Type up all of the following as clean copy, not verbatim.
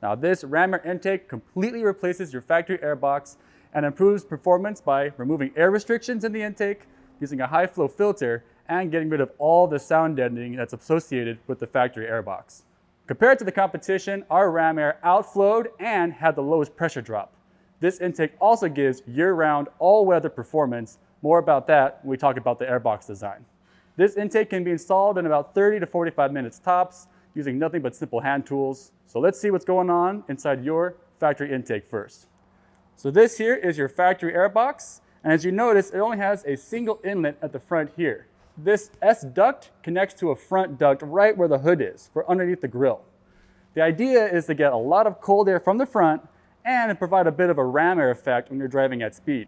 Now this ram air intake completely replaces your factory airbox and improves performance by removing air restrictions in the intake, using a high flow filter, and getting rid of all the sound deadening that's associated with the factory airbox. Compared to the competition, our ram air outflowed and had the lowest pressure drop. This intake also gives year-round, all-weather performance. More about that when we talk about the airbox design. This intake can be installed in about 30 to 45 minutes tops, using nothing but simple hand tools. So let's see what's going on inside your factory intake first. So this here is your factory airbox, and as you notice, it only has a single inlet at the front here. This S duct connects to a front duct right where the hood is, for underneath the grill. The idea is to get a lot of cold air from the front and provide a bit of a ram air effect when you're driving at speed.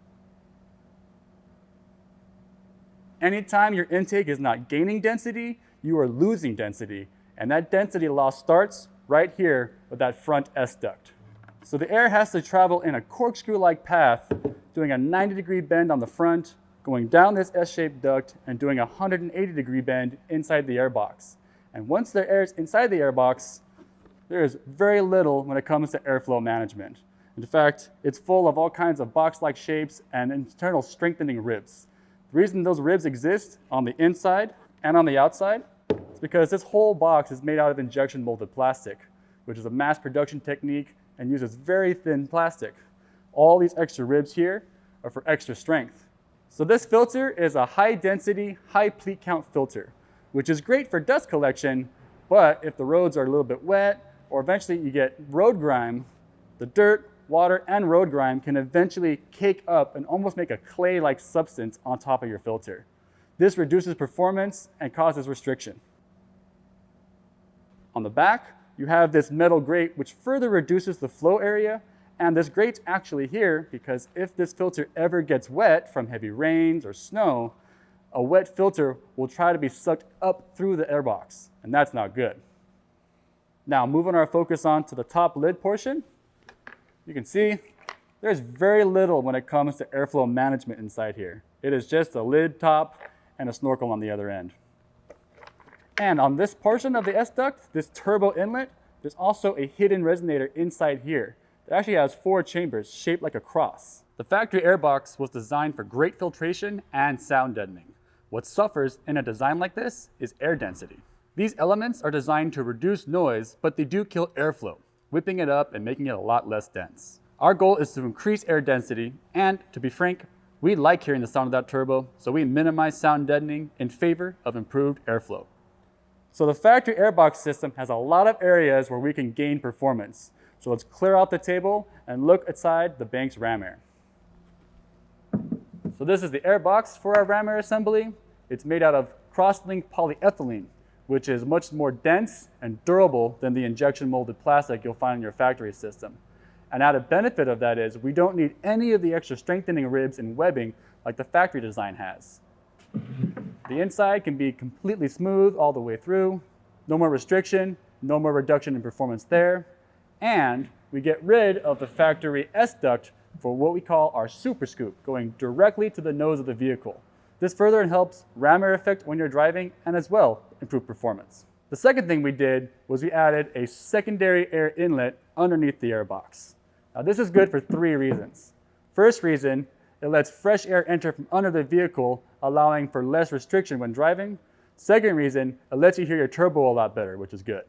Anytime your intake is not gaining density, you are losing density, and that density loss starts right here with that front S duct. So the air has to travel in a corkscrew-like path, doing a 90-degree bend on the front, going down this S-shaped duct, and doing a 180-degree bend inside the airbox. And once the air is inside the airbox, there is very little when it comes to airflow management. In fact, it's full of all kinds of box-like shapes and internal strengthening ribs. The reason those ribs exist on the inside and on the outside is because this whole box is made out of injection molded plastic, which is a mass production technique and uses very thin plastic. All these extra ribs here are for extra strength. So this filter is a high density, high pleat count filter, which is great for dust collection, but if the roads are a little bit wet, or eventually you get road grime, the dirt, water, and road grime can eventually cake up and almost make a clay-like substance on top of your filter. This reduces performance and causes restriction. On the back, you have this metal grate which further reduces the flow area, and this grate's actually here because if this filter ever gets wet from heavy rains or snow, a wet filter will try to be sucked up through the airbox, and that's not good. Now, moving our focus on to the top lid portion, you can see there's very little when it comes to airflow management inside here. It is just a lid top and a snorkel on the other end. And on this portion of the S duct, this turbo inlet, there's also a hidden resonator inside here. It actually has 4 chambers shaped like a cross. The factory airbox was designed for great filtration and sound deadening. What suffers in a design like this is air density. These elements are designed to reduce noise, but they do kill airflow, whipping it up and making it a lot less dense. Our goal is to increase air density, and to be frank, we like hearing the sound of that turbo, so we minimize sound deadening in favor of improved airflow. So the factory airbox system has a lot of areas where we can gain performance. So let's clear out the table and look inside the Banks ram air. So this is the airbox for our ram air assembly. It's made out of cross-linked polyethylene, which is much more dense and durable than the injection molded plastic you'll find in your factory system. An added benefit of that is we don't need any of the extra strengthening ribs and webbing like the factory design has. The inside can be completely smooth all the way through, no more restriction, no more reduction in performance there, and we get rid of the factory S duct for what we call our super scoop, going directly to the nose of the vehicle. This further helps ram air effect when you're driving and as well improve performance. The second thing we did was we added a secondary air inlet underneath the airbox. Now this is good for 3 reasons. First reason, it lets fresh air enter from under the vehicle, allowing for less restriction when driving. Second reason, it lets you hear your turbo a lot better, which is good.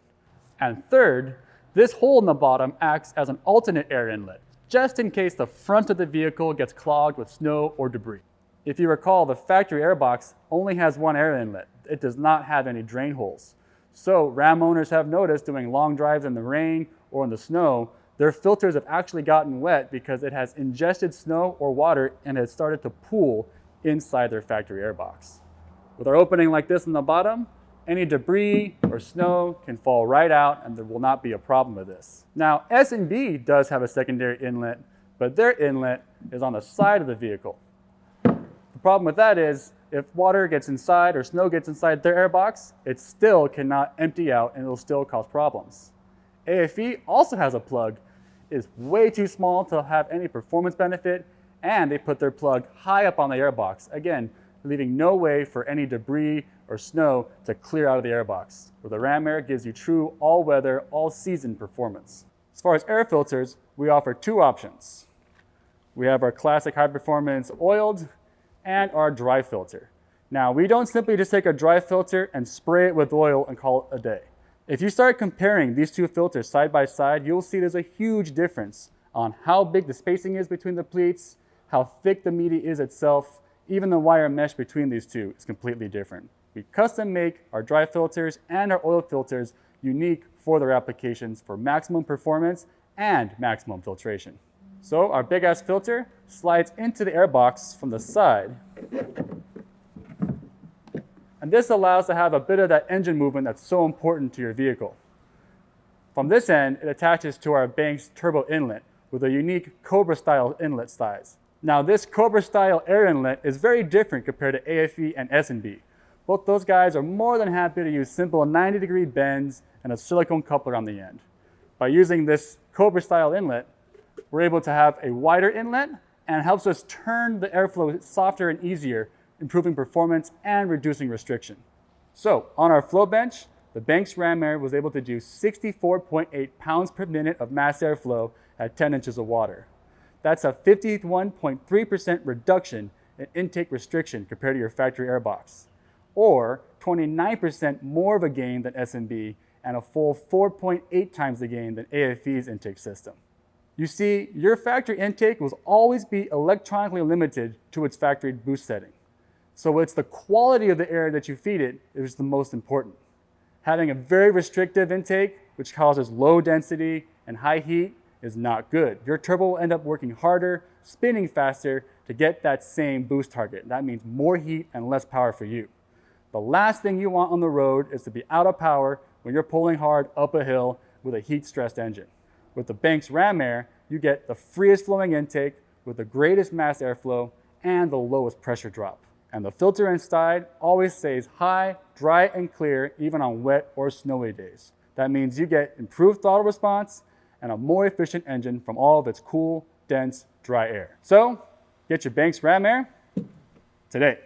And third, this hole in the bottom acts as an alternate air inlet, just in case the front of the vehicle gets clogged with snow or debris. If you recall, the factory airbox only has 1 air inlet. It does not have any drain holes. So Ram owners have noticed doing long drives in the rain or in the snow, their filters have actually gotten wet because it has ingested snow or water and has started to pool inside their factory airbox. With our opening like this in the bottom, any debris or snow can fall right out and there will not be a problem with this. Now, S&B does have a secondary inlet, but their inlet is on the side of the vehicle. The problem with that is if water gets inside or snow gets inside their airbox, it still cannot empty out and it will still cause problems. AFE also has a plug. It's way too small to have any performance benefit, and they put their plug high up on the airbox, again, leaving no way for any debris or snow to clear out of the airbox, where the Ram Air gives you true all-weather, all-season performance. As far as air filters, we offer two options. We have our classic high-performance oiled and our dry filter. Now, we don't simply just take a dry filter and spray it with oil and call it a day. If you start comparing these two filters side by side, you'll see there's a huge difference on how big the spacing is between the pleats, how thick the media is itself. Even the wire mesh between these two is completely different. We custom make our dry filters and our oil filters unique for their applications for maximum performance and maximum filtration. So our big ass filter slides into the air box from the side. And this allows to have a bit of that engine movement that's so important to your vehicle. From this end, it attaches to our Banks turbo inlet with a unique Cobra style inlet size. Now this Cobra style air inlet is very different compared to AFE and S&B. Both those guys are more than happy to use simple 90-degree bends and a silicone coupler on the end. By using this Cobra style inlet, we're able to have a wider inlet and helps us turn the airflow softer and easier, improving performance and reducing restriction. So on our flow bench, the Banks ram air was able to do 64.8 pounds per minute of mass airflow at 10 inches of water. That's a 51.3% reduction in intake restriction compared to your factory airbox, or 29% more of a gain than S&B and a full 4.8 times the gain than AFE's intake system. You see, your factory intake will always be electronically limited to its factory boost setting. So it's the quality of the air that you feed it is the most important. Having a very restrictive intake, which causes low density and high heat, is not good. Your turbo will end up working harder, spinning faster to get that same boost target. That means more heat and less power for you. The last thing you want on the road is to be out of power when you're pulling hard up a hill with a heat-stressed engine. With the Banks ram air, you get the freest flowing intake with the greatest mass airflow and the lowest pressure drop. And the filter inside always stays high, dry, and clear even on wet or snowy days. That means you get improved throttle response and a more efficient engine from all of its cool, dense, dry air. So, get your Banks ram air today.